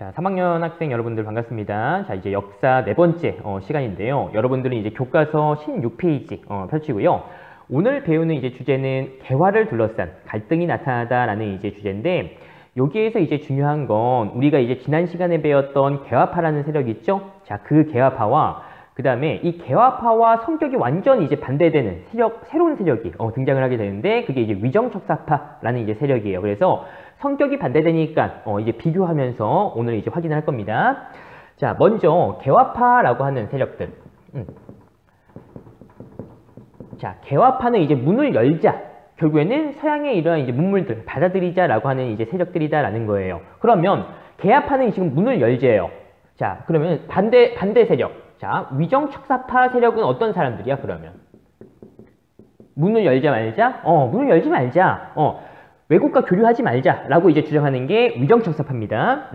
자, 3학년 학생 여러분들 반갑습니다. 자, 이제 역사 네 번째 시간인데요. 여러분들은 이제 교과서 16페이지 펼치고요. 오늘 배우는 이제 주제는 개화를 둘러싼 갈등이 나타나다라는 이제 주제인데, 여기에서 이제 중요한 건 우리가 이제 지난 시간에 배웠던 개화파라는 세력이 있죠. 자, 그 개화파와 그 다음에 이 개화파와 성격이 완전히 이제 반대되는 새로운 세력이 등장을 하게 되는데, 그게 이제 위정척사파라는 이제 세력이에요. 그래서 성격이 반대되니까 이제 비교하면서 오늘 이제 확인을 할 겁니다. 자, 먼저 개화파라고 하는 세력들. 자, 개화파는 이제 문을 열자. 결국에는 서양의 이러한 이제 문물들 받아들이자라고 하는 이제 세력들이다라는 거예요. 그러면 개화파는 지금 문을 열재요. 자, 그러면 반대 세력. 자, 위정척사파 세력은 어떤 사람들이야, 그러면? 문을 열자 말자? 문을 열지 말자. 외국과 교류하지 말자라고 이제 주장하는 게 위정척사파입니다.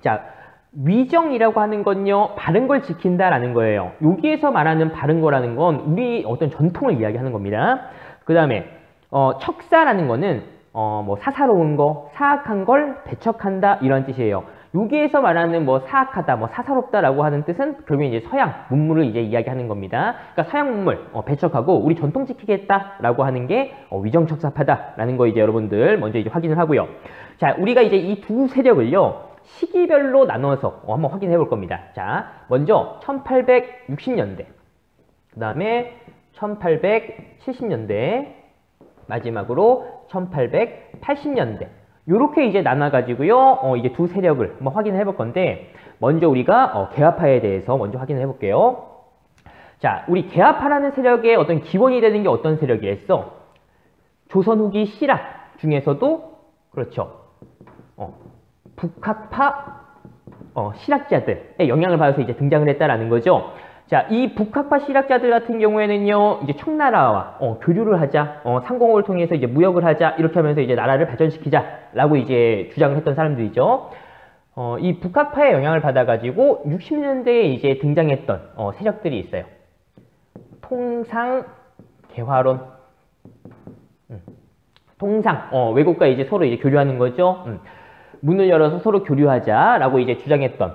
자, 위정이라고 하는 건요, 바른 걸 지킨다라는 거예요. 여기에서 말하는 바른 거라는 건 우리 어떤 전통을 이야기하는 겁니다. 그 다음에 척사라는 거는 뭐 사사로운 거, 사악한 걸 배척한다 이런 뜻이에요. 여기에서 말하는 뭐 사악하다, 뭐 사사롭다라고 하는 뜻은 결국에 이제 서양 문물을 이제 이야기하는 겁니다. 그러니까 서양 문물 배척하고 우리 전통 지키겠다라고 하는 게 위정척사파다라는 거 이제 여러분들 먼저 이제 확인을 하고요. 자, 우리가 이제 이 두 세력을요 시기별로 나눠서 한번 확인해 볼 겁니다. 자, 먼저 1860년대, 그 다음에 1870년대, 마지막으로 1880년대. 요렇게 이제 나눠가지고요, 이제 두 세력을 한번 확인해 볼 건데, 먼저 우리가 개화파에 대해서 먼저 확인해 볼게요. 자, 우리 개화파라는 세력의 어떤 기원이 되는 게 어떤 세력이었어? 조선 후기 실학 중에서도, 그렇죠. 북학파 실학자들의 영향을 받아서 이제 등장을 했다라는 거죠. 자, 이 북학파 실학자들 같은 경우에는요, 이제 청나라와 교류를 하자, 상공을 통해서 이제 무역을 하자, 이렇게 하면서 이제 나라를 발전시키자라고 이제 주장을 했던 사람들이죠. 이 북학파의 영향을 받아가지고 60년대에 이제 등장했던 세력들이 있어요. 통상 개화론. 통상 외국과 이제 서로 이제 교류하는 거죠. 문을 열어서 서로 교류하자라고 이제 주장했던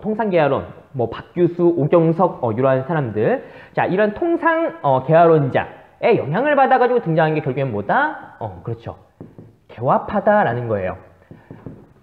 통상개화론, 뭐 박규수, 오경석 이러한 사람들. 자, 이런 통상 개화론자의 영향을 받아가지고 등장한 게 결국엔 뭐다? 그렇죠. 개화파다라는 거예요.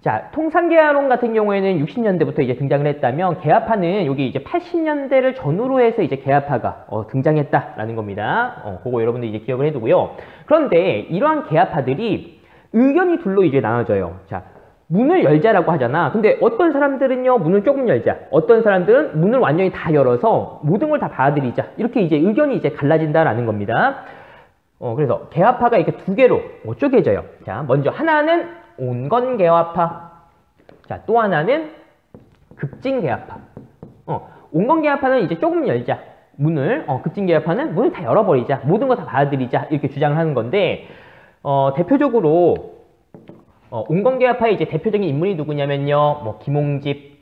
자, 통상개화론 같은 경우에는 60년대부터 이제 등장을 했다면, 개화파는 여기 이제 80년대를 전후로 해서 이제 개화파가 등장했다라는 겁니다. 그거 여러분들 이제 기억을 해두고요. 그런데 이러한 개화파들이 의견이 둘로 이제 나눠져요. 자, 문을 열자라고 하잖아. 근데 어떤 사람들은요, 문을 조금 열자. 어떤 사람들은 문을 완전히 다 열어서 모든 걸 다 받아들이자. 이렇게 이제 의견이 이제 갈라진다라는 겁니다. 그래서 개화파가 이렇게 두 개로 쪼개져요. 자, 먼저 하나는 온건개화파. 자, 또 하나는 급진개화파. 온건개화파는 이제 조금 열자. 문을, 급진개화파는 문을 다 열어버리자. 모든 거 다 받아들이자. 이렇게 주장을 하는 건데, 대표적으로 온건개화파의 이제 대표적인 인물이 누구냐면요, 뭐 김홍집,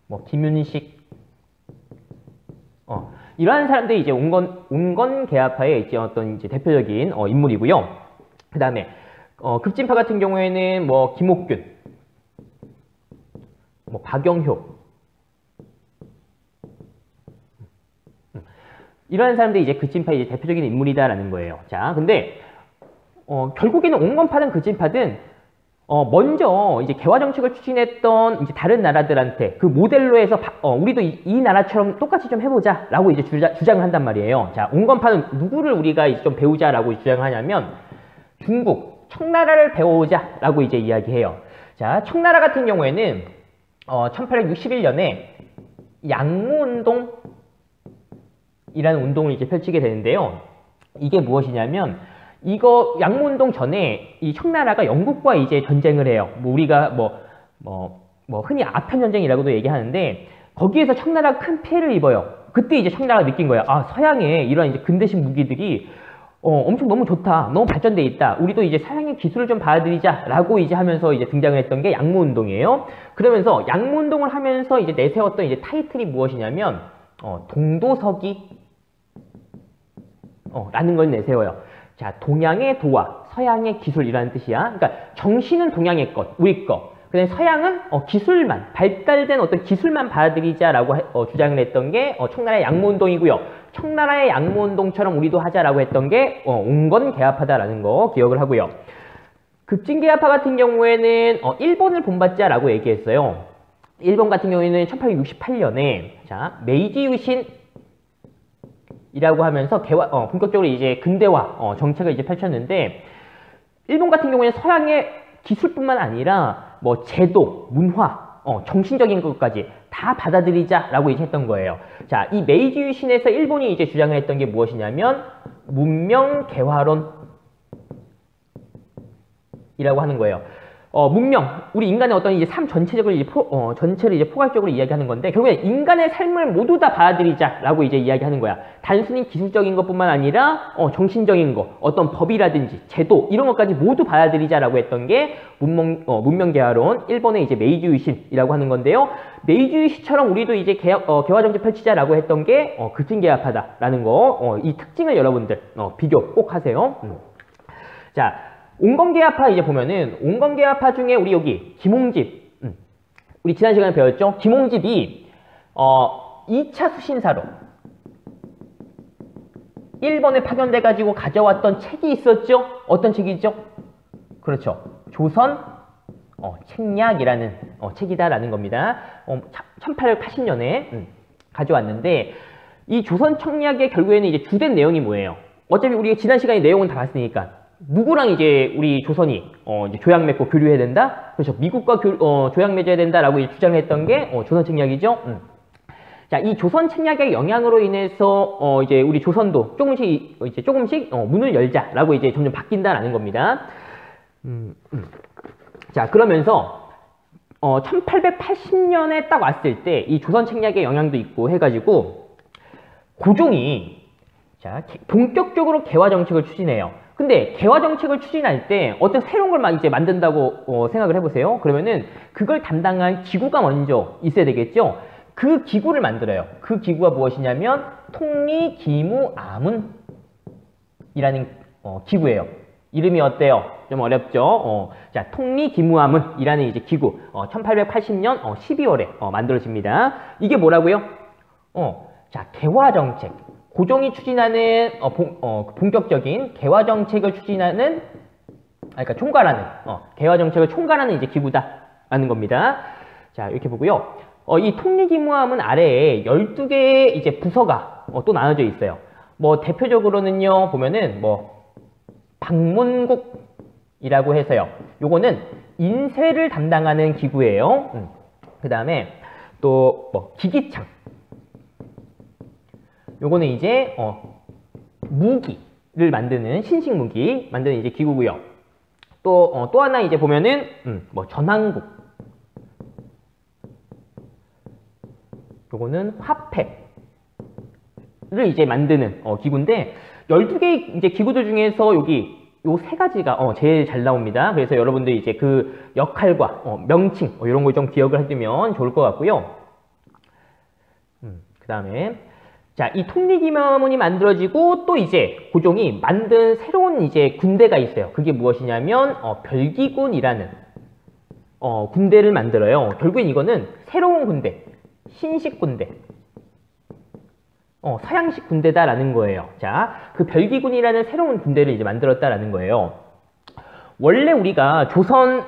뭐 김윤식, 이러한 사람들이 이제 온건개화파의 이제 어떤 이제 대표적인 인물이고요. 그 다음에 급진파 같은 경우에는 뭐 김옥균, 뭐 박영효, 이러한 사람들이 이제 급진파의 이제 대표적인 인물이다라는 거예요. 자, 근데 결국에는 온건파든 급진파든 먼저 이제 개화 정책을 추진했던 이제 다른 나라들한테 그 모델로 해서 우리도 이 나라처럼 똑같이 좀 해보자라고 이제 주장을 한단 말이에요. 자, 온건파는 누구를 우리가 이제 좀 배우자라고 주장을 하냐면 중국 청나라를 배워오자라고 이제 이야기해요. 자, 청나라 같은 경우에는 1861년에 양무운동이라는 운동을 이제 펼치게 되는데요. 이게 무엇이냐면, 이거 양무운동 전에 이 청나라가 영국과 이제 전쟁을 해요. 뭐 우리가 흔히 아편전쟁이라고도 얘기하는데, 거기에서 청나라가 큰 피해를 입어요. 그때 이제 청나라가 느낀 거예요. 아, 서양의 이런 이제 근대식 무기들이 엄청 너무 좋다, 너무 발전돼 있다, 우리도 이제 서양의 기술을 좀 받아들이자라고 이제 하면서 이제 등장을 했던 게 양무운동이에요. 그러면서 양무운동을 하면서 이제 내세웠던 이제 타이틀이 무엇이냐면 동도서기 라는 걸 내세워요. 자, 동양의 도화, 서양의 기술이라는 뜻이야. 그러니까 정신은 동양의 것, 우리 것. 그다음에 서양은 기술만, 발달된 어떤 기술만 받아들이자라고 주장을 했던 게 청나라의 양모운동이고요. 청나라의 양모운동처럼 우리도 하자라고 했던 게 온건개합화다라는 거 기억을 하고요. 급진개합화 같은 경우에는 일본을 본받자라고 얘기했어요. 일본 같은 경우에는 1868년에 자 메이지 유신이라고 하면서 본격적으로 이제 근대화 정책을 이제 펼쳤는데, 일본 같은 경우에는 서양의 기술뿐만 아니라 뭐 제도, 문화, 정신적인 것까지 다 받아들이자라고 이제 했던 거예요. 자, 이 메이지 유신에서 일본이 이제 주장을 했던 게 무엇이냐면 문명 개화론이라고 하는 거예요. 문명, 우리 인간의 어떤 이제 삶 전체적으로 이제 전체를 이제 포괄적으로 이야기하는 건데, 결국에 인간의 삶을 모두 다 받아들이자라고 이제 이야기하는 거야. 단순히 기술적인 것뿐만 아니라 정신적인 거, 어떤 법이라든지 제도 이런 것까지 모두 받아들이자라고 했던 게 문명 개화론, 일본의 이제 메이지 유신이라고 하는 건데요. 메이지 유신처럼 우리도 이제 개화 정책 펼치자라고 했던 게 급진개합화다라는 거, 이 특징을 여러분들 비교 꼭 하세요. 자. 온건개합화 이제 보면은 온건개합화 중에 우리 여기 김홍집, 우리 지난 시간에 배웠죠? 김홍집이 2차 수신사로 일본에 파견돼 가지고 가져왔던 책이 있었죠? 어떤 책이죠? 그렇죠. 조선 책략이라는 책이다라는 겁니다. 1880년에 가져왔는데, 이 조선 책략의 결국에는 이제 주된 내용이 뭐예요? 어차피 우리가 지난 시간에 내용은 다 봤으니까 누구랑 이제 우리 조선이 이제 조약 맺고 교류해야 된다? 그렇죠. 미국과 조약 맺어야 된다라고 이제 주장을 했던 게 조선 책략이죠. 자, 이 조선 책략의 영향으로 인해서 이제 우리 조선도 조금씩 문을 열자라고 이제 점점 바뀐다라는 겁니다. 자, 그러면서 1880년에 딱 왔을 때 이 조선 책략의 영향도 있고 해가지고 고종이 자 본격적으로 개화 정책을 추진해요. 근데 개화 정책을 추진할 때 어떤 새로운 걸 막 이제 만든다고 생각을 해보세요. 그러면은 그걸 담당한 기구가 먼저 있어야 되겠죠. 그 기구를 만들어요. 그 기구가 무엇이냐면 통리기무아문이라는 기구예요. 이름이 어때요? 좀 어렵죠? 자, 통리기무아문이라는 이제 기구 1880년 12월에 만들어집니다. 이게 뭐라고요? 자, 개화 정책. 고종이 추진하는 본격적인 개화 정책을 추진하는, 그러니까 총괄하는 개화 정책을 총괄하는 이제 기구다라는 겁니다. 자, 이렇게 보고요. 이 통리기무함은 아래에 12개의 이제 부서가 또 나눠져 있어요. 뭐 대표적으로는요 보면은 뭐 방문국이라고 해서요. 요거는 인쇄를 담당하는 기구예요. 그 다음에 또 뭐 기기창. 요거는 이제 무기를 만드는 신식 무기 만드는 이제 기구고요. 또 하나 이제 보면은 뭐 전황국. 요거는 화폐를 이제 만드는 기구인데 12개의 이제 기구들 중에서 여기 요 세 가지가 제일 잘 나옵니다. 그래서 여러분들이 이제 그 역할과 명칭 이런 걸 좀 기억을 해두면 좋을 것 같고요. 그 다음에 자, 이 통리기무함이 만들어지고 또 이제 고종이 만든 새로운 이제 군대가 있어요. 그게 무엇이냐면 별기군이라는 군대를 만들어요. 결국엔 이거는 새로운 군대, 신식 군대, 서양식 군대다라는 거예요. 자, 그 별기군이라는 새로운 군대를 이제 만들었다라는 거예요. 원래 우리가 조선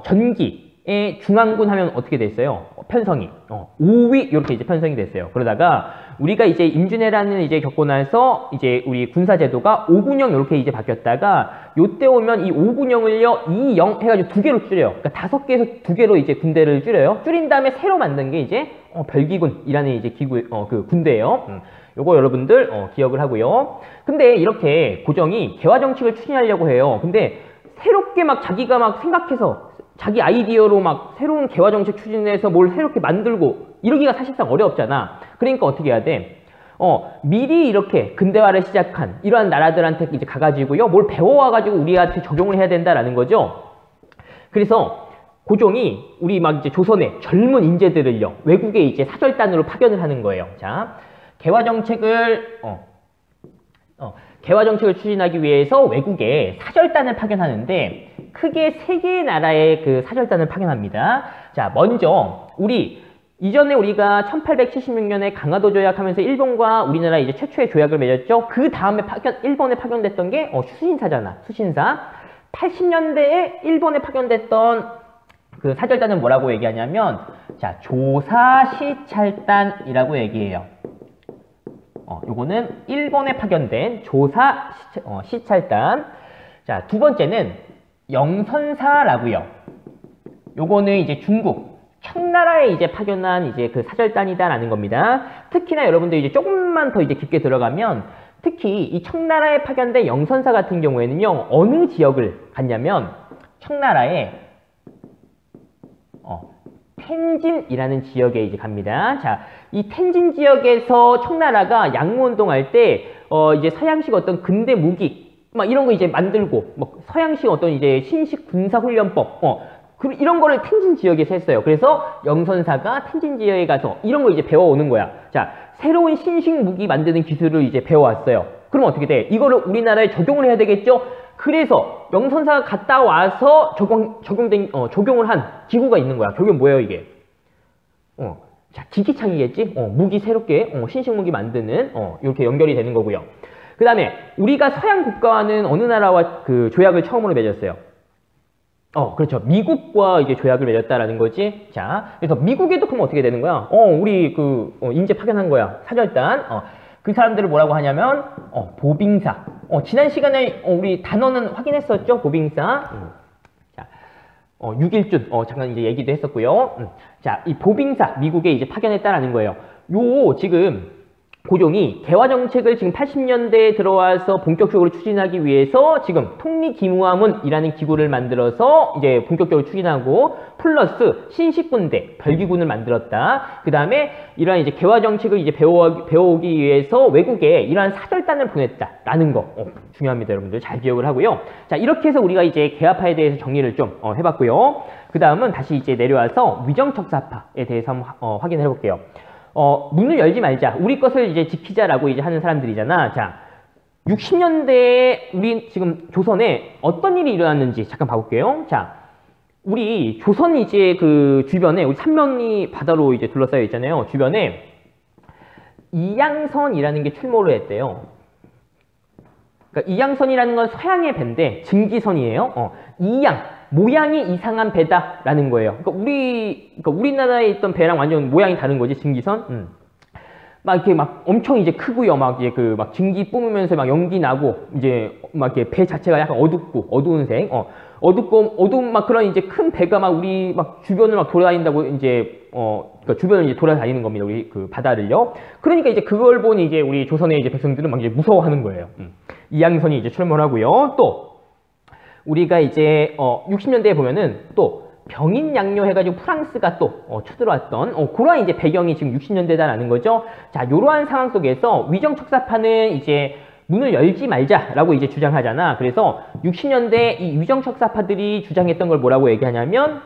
전기의 중앙군 하면 어떻게 됐어요? 편성이 5위 이렇게 이제 편성이 됐어요. 그러다가 우리가 이제 임진왜란을 이제 겪고 나서 이제 우리 군사 제도가 5군형 이렇게 이제 바뀌었다가 요때 오면 이 5군형을요 2영 해가지고 2개로 줄여요. 그러니까 5개에서 2개로 이제 군대를 줄여요. 줄인 다음에 새로 만든 게 이제 별기군이라는 이제 기구 그 군대예요. 요거 여러분들 기억을 하고요. 근데 이렇게 고종이 개화 정책을 추진하려고 해요. 근데 새롭게 막 자기가 막 생각해서 자기 아이디어로 막 새로운 개화 정책 추진해서 뭘 새롭게 만들고 이러기가 사실상 어렵잖아. 그러니까 어떻게 해야 돼? 미리 이렇게 근대화를 시작한 이러한 나라들한테 이제 가가지고요. 뭘 배워와가지고 우리한테 적용을 해야 된다라는 거죠. 그래서 고종이 우리 막 이제 조선의 젊은 인재들을요. 외국에 이제 사절단으로 파견을 하는 거예요. 자, 개화 정책을 추진하기 위해서 외국에 사절단을 파견하는데 크게 세 개의 나라의 그 사절단을 파견합니다. 자, 먼저 이전에 우리가 1876년에 강화도 조약하면서 일본과 우리나라 이제 최초의 조약을 맺었죠. 그 다음에 일본에 파견됐던 게 수신사잖아. 수신사. 80년대에 일본에 파견됐던 그 사절단은 뭐라고 얘기하냐면, 자, 조사시찰단이라고 얘기해요. 요거는 일본에 파견된 시찰단. 자, 두 번째는 영선사라고요. 요거는 이제 중국 청나라에 이제 파견한 이제 그 사절단이다라는 겁니다. 특히나 여러분들 이제 조금만 더 이제 깊게 들어가면, 특히 이 청나라에 파견된 영선사 같은 경우에는요, 어느 지역을 갔냐면 청나라의 텐진이라는 지역에 이제 갑니다. 자, 이 텐진 지역에서 청나라가 양무운동할 때 이제 서양식 어떤 근대 무기 막 이런 거 이제 만들고, 뭐 서양식 어떤 이제 신식 군사훈련법 이런 거를 텐진 지역에서 했어요. 그래서 영선사가 텐진 지역에 가서 이런 거 이제 배워오는 거야. 자, 새로운 신식 무기 만드는 기술을 이제 배워왔어요. 그럼 어떻게 돼? 이거를 우리나라에 적용을 해야 되겠죠? 그래서 영선사가 갔다 와서 적용을 한 기구가 있는 거야. 결국은 뭐예요, 이게? 자, 기기창이겠지? 무기 새롭게, 신식 무기 만드는, 이렇게 연결이 되는 거고요. 그 다음에, 우리가 서양 국가와는 어느 나라와 그 조약을 처음으로 맺었어요? 그렇죠. 미국과 이제 조약을 맺었다라는 거지. 자, 그래서 미국에도 그러면 어떻게 되는 거야? 우리 인재 파견한 거야. 사절단. 그 사람들을 뭐라고 하냐면, 보빙사. 지난 시간에 우리 단어는 확인했었죠? 보빙사. 자, 6일준. 잠깐 이제 얘기도 했었고요. 자, 이 보빙사, 미국에 이제 파견했다라는 거예요. 지금 고종이 개화정책을 지금 80년대에 들어와서 본격적으로 추진하기 위해서 지금 통리기무화문이라는 기구를 만들어서 이제 본격적으로 추진하고, 플러스 신식군대, 별기군을 만들었다. 그 다음에 이러한 이제 개화정책을 이제 배워오기 위해서 외국에 이러한 사절단을 보냈다라는 거. 중요합니다, 여러분들. 잘 기억을 하고요. 자, 이렇게 해서 우리가 이제 개화파에 대해서 정리를 좀 해봤고요. 그 다음은 다시 이제 내려와서 위정척사파에 대해서 한번 확인을 해볼게요. 문을 열지 말자. 우리 것을 이제 지키자라고 이제 하는 사람들이잖아. 자, 60년대에 우리 지금 조선에 어떤 일이 일어났는지 잠깐 봐볼게요. 자, 우리 조선 이제 그 주변에 우리 삼면이 바다로 이제 둘러싸여 있잖아요. 주변에 이양선이라는 게 출몰을 했대요. 그러니까 이양선이라는 건 서양의 배인데 증기선이에요. 모양이 이상한 배다라는 거예요. 그러니까 우리나라에 있던 배랑 완전 모양이 다른 거지, 증기선. 막 이렇게 막 엄청 이제 크고요. 막 이제 막 증기 뿜으면서 막 연기 나고, 이제 막 이렇게 배 자체가 약간 어두운 색. 어두운 막 그런 이제 큰 배가 막 우리 막 주변을 막 돌아다닌다고 이제 그러니까 주변을 이제 돌아다니는 겁니다. 우리 그 바다를요. 그러니까 이제 그걸 보니 이제 우리 조선의 이제 백성들은 막 이제 무서워하는 거예요. 이양선이 이제 출몰하고요. 또 우리가 이제 60년대에 보면은 또 병인양요 해가지고 프랑스가 또 쳐들어왔던 그러한 이제 배경이 지금 60년대다라는 거죠. 자, 이러한 상황 속에서 위정척사파는 이제 문을 열지 말자라고 이제 주장하잖아. 그래서 60년대 이 위정척사파들이 주장했던 걸 뭐라고 얘기하냐면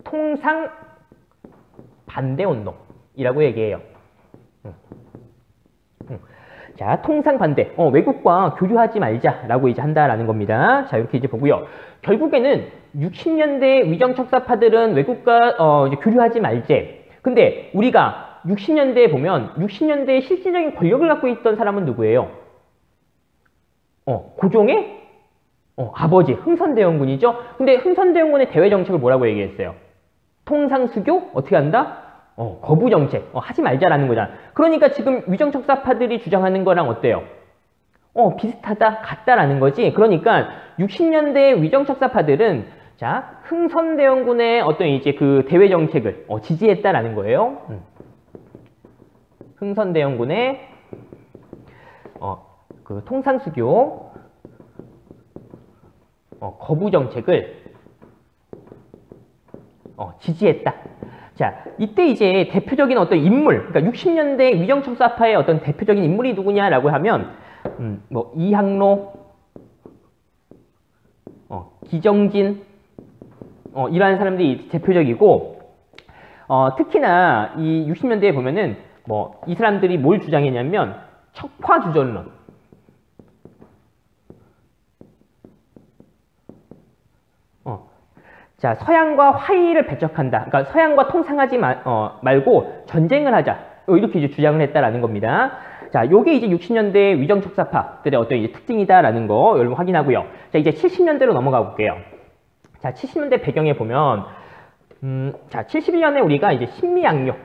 통상 반대 운동이라고 얘기해요. 자, 통상 반대. 외국과 교류하지 말자라고 이제 한다라는 겁니다. 자, 이렇게 이제 보고요. 결국에는 60년대 위정척사파들은 외국과 이제 교류하지 말제. 근데 우리가 60년대에 보면 60년대에 실질적인 권력을 갖고 있던 사람은 누구예요? 고종의 아버지 흥선대원군이죠. 근데 흥선대원군의 대외 정책을 뭐라고 얘기했어요? 통상수교 어떻게 한다? 거부 정책 하지 말자라는 거잖아. 그러니까 지금 위정척사파들이 주장하는 거랑 어때요? 비슷하다, 같다라는 거지. 그러니까 60년대 위정척사파들은 자, 흥선대원군의 어떤 이제 그 대외 정책을 지지했다라는 거예요. 흥선대원군의 그 통상수교 거부 정책을 지지했다. 자, 이때 이제 대표적인 어떤 인물, 그러니까 60년대 위정척사파의 어떤 대표적인 인물이 누구냐라고 하면 뭐 이항로, 기정진 이러한 사람들이 대표적이고, 특히나 이 60년대에 보면은 뭐 이 사람들이 뭘 주장했냐면 척화주전론. 자, 서양과 화의를 배척한다. 그러니까 서양과 통상하지 말고 전쟁을 하자. 이렇게 이제 주장을 했다라는 겁니다. 자, 요게 이제 60년대 위정척사파들의 어떤 이제 특징이다라는 거 여러분 확인하고요. 자, 이제 70년대로 넘어가 볼게요. 자, 70년대 배경에 보면, 자, 71년에 우리가 이제 신미양요.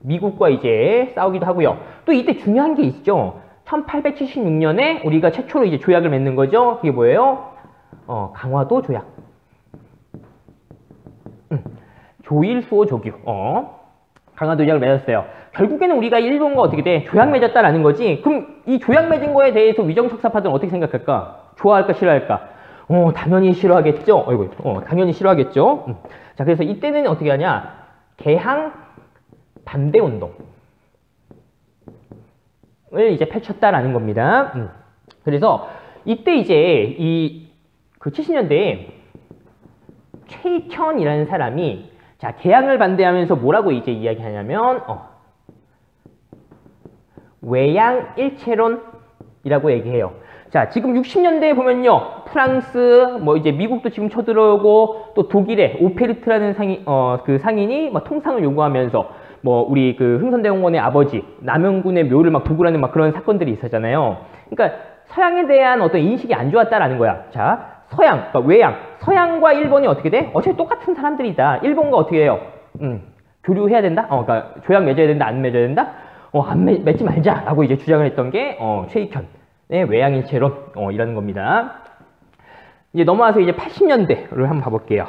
미국과 이제 싸우기도 하고요. 또 이때 중요한 게 있죠. 1876년에 우리가 최초로 이제 조약을 맺는 거죠. 그게 뭐예요? 강화도 조약. 조일수호 조규. 강화도 조약을 맺었어요. 결국에는 우리가 일본과 어떻게 돼? 조약 맺었다라는 거지. 그럼 이 조약 맺은 거에 대해서 위정척사파들은 어떻게 생각할까? 좋아할까? 싫어할까? 당연히 싫어하겠죠? 당연히 싫어하겠죠? 자, 그래서 이때는 어떻게 하냐? 개항 반대 운동을 이제 펼쳤다라는 겁니다. 그래서 이때 이제 그 70년대에 최익현이라는 사람이 자, 개항을 반대하면서 뭐라고 이제 이야기하냐면 외양일체론이라고 얘기해요. 자, 지금 60년대에 보면요. 프랑스, 뭐 이제 미국도 지금 쳐들어오고 또 독일의 오페르트라는 그 상인이 막 통상을 요구하면서 뭐 우리 그 흥선대원군의 아버지 남영군의 묘를 막 도굴하는 막 그런 사건들이 있었잖아요. 그러니까 서양에 대한 어떤 인식이 안 좋았다라는 거야. 자, 서양, 그러니까 외양, 서양과 일본이 어떻게 돼? 어차피 똑같은 사람들이다. 일본과 어떻게 해요? 교류해야 된다? 그러니까 조약 맺어야 된다? 안 맺어야 된다? 안 맺지 말자라고 이제 주장을 했던 게 최익현의 외양일체론이라는 겁니다. 이제 넘어와서 이제 80년대를 한번 봐볼게요.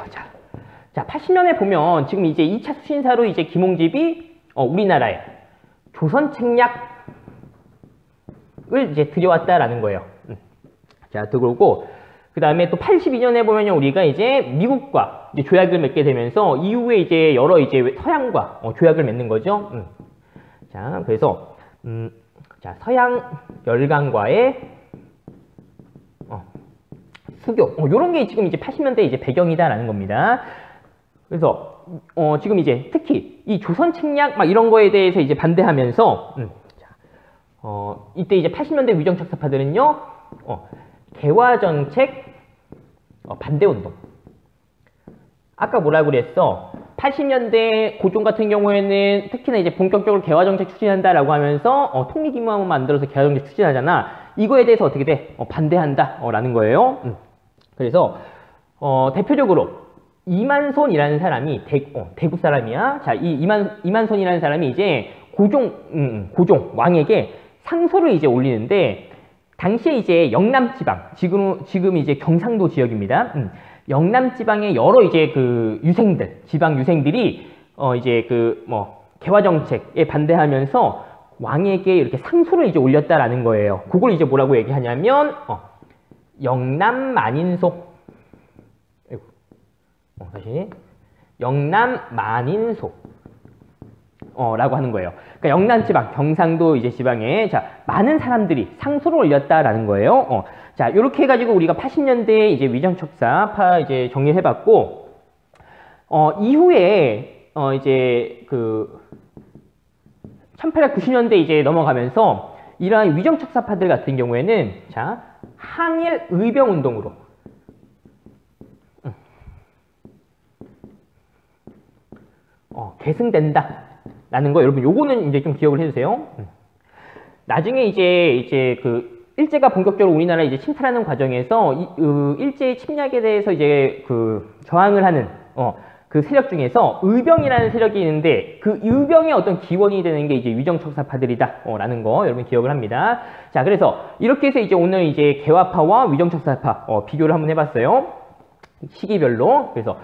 자, 80년에 보면 지금 이제 2차 수신사로 이제 김홍집이 우리나라에 조선 책략을 이제 들여왔다라는 거예요. 자, 그러고 그 다음에 또 82년에 보면요, 우리가 이제 미국과 이제 조약을 맺게 되면서 이후에 이제 여러 이제 서양과 조약을 맺는 거죠. 자, 그래서 자, 서양 열강과의 수교, 요런 게 지금 이제 80년대 이제 배경이다라는 겁니다. 그래서 지금 이제 특히 이 조선 책략 막 이런 거에 대해서 이제 반대하면서 이때 이제 80년대 위정척사파들은요, 개화 정책 반대 운동. 아까 뭐라고 그랬어? 80년대 고종 같은 경우에는 특히나 이제 본격적으로 개화 정책 추진한다라고 하면서 통일기금을 만들어서 개화 정책 추진하잖아. 이거에 대해서 어떻게 돼? 반대한다라는 거예요. 그래서 대표적으로 이만손이라는 사람이 대구 사람이야. 자, 이 이만손이라는 사람이 이제 고종 왕에게 상소를 이제 올리는데, 당시에 이제 영남지방, 지금 이제 경상도 지역입니다. 영남지방의 여러 이제 그 지방 유생들이 이제 그 개화 정책에 반대하면서 왕에게 이렇게 상소를 이제 올렸다라는 거예요. 그걸 이제 뭐라고 얘기하냐면 영남만인소. 다시 영남만인소. 라고 하는 거예요. 그러니까 영남지방, 경상도 이제 지방에 많은 사람들이 상소를 올렸다라는 거예요. 자, 요렇게 해가지고 우리가 80년대 이제 위정척사파 이제 정리해봤고, 이후에 이제 그 1890년대 이제 넘어가면서 이러한 위정척사파들 같은 경우에는 자, 항일 의병 운동으로 계승된다. 라는 거 여러분 요거는 이제 좀 기억을 해주세요. 나중에 이제 그 일제가 본격적으로 우리나라에 이제 침탈하는 과정에서 일제의 침략에 대해서 이제 그 저항을 하는 그 세력 중에서 의병이라는 세력이 있는데 그 의병의 어떤 기원이 되는 게 이제 위정척사파들이다라는 거 여러분 기억을 합니다. 자, 그래서 이렇게 해서 이제 오늘 이제 개화파와 위정척사파 비교를 한번 해봤어요. 시기별로. 그래서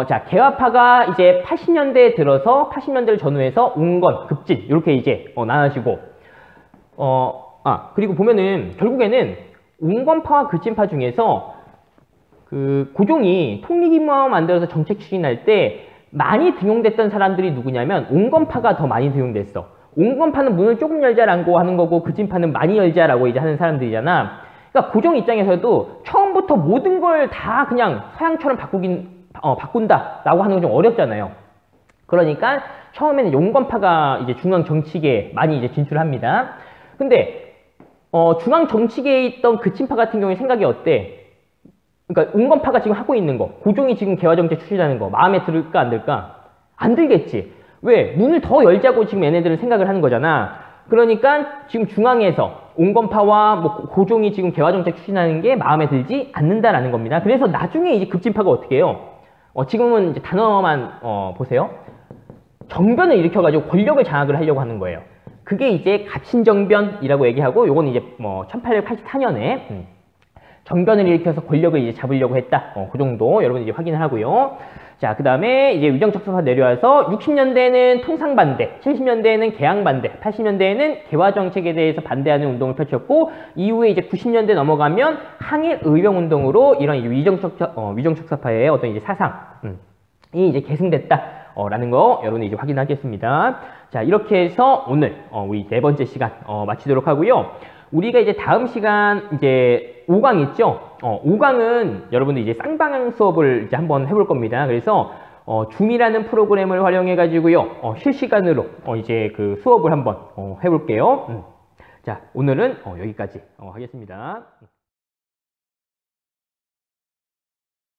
자, 개화파가 이제 80년대에 들어서 80년대를 전후해서 온건, 급진 이렇게 이제 나눠지고 그리고 보면은 결국에는 온건파와 급진파 중에서 그 고종이 통일기금을 만들어서 정책 추진할 때 많이 등용됐던 사람들이 누구냐면 온건파가 더 많이 등용됐어. 온건파는 문을 조금 열자라고 하는 거고 급진파는 많이 열자라고 이제 하는 사람들이잖아. 그러니까 고종 입장에서도 처음부터 모든 걸 다 그냥 서양처럼 바꾼다라고 하는 건 좀 어렵잖아요. 그러니까 처음에는 용건파가 이제 중앙 정치계에 많이 이제 진출합니다. 근데 중앙 정치계에 있던 급진파 같은 경우에 생각이 어때? 그러니까 온건파가 지금 하고 있는 거, 고종이 지금 개화정책 추진하는 거 마음에 들을까 안 들까? 안 들겠지. 왜? 문을 더 열자고 지금 얘네들은 생각을 하는 거잖아. 그러니까 지금 중앙에서 온건파와 뭐 고종이 지금 개화정책 추진하는 게 마음에 들지 않는다라는 겁니다. 그래서 나중에 이제 급진파가 어떻게 해요? 지금은 이제 단어만 보세요. 정변을 일으켜가지고 권력을 장악을 하려고 하는 거예요. 그게 이제 갑신정변이라고 얘기하고, 요건 이제 뭐 1884년에 정변을 일으켜서 권력을 이제 잡으려고 했다. 그 정도 여러분 이제 확인을 하고요. 자, 그 다음에 이제 위정척사파 내려와서 60년대에는 통상반대, 70년대에는 개항반대, 80년대에는 개화정책에 대해서 반대하는 운동을 펼쳤고, 이후에 이제 90년대 넘어가면 항일 의병운동으로 이런 이제 위정척사파의 어떤 이제 사상이 이제 계승됐다. 라는 거 여러분이 이제 확인하겠습니다. 자, 이렇게 해서 오늘 우리 네 번째 시간 마치도록 하고요. 우리가 이제 다음 시간 이제 5강 있죠? 5강은 여러분들 이제 쌍방향 수업을 이제 한번 해볼 겁니다. 그래서 줌이라는 프로그램을 활용해 가지고요. 실시간으로 이제 그 수업을 한번 해볼게요. 자, 오늘은 여기까지 하겠습니다.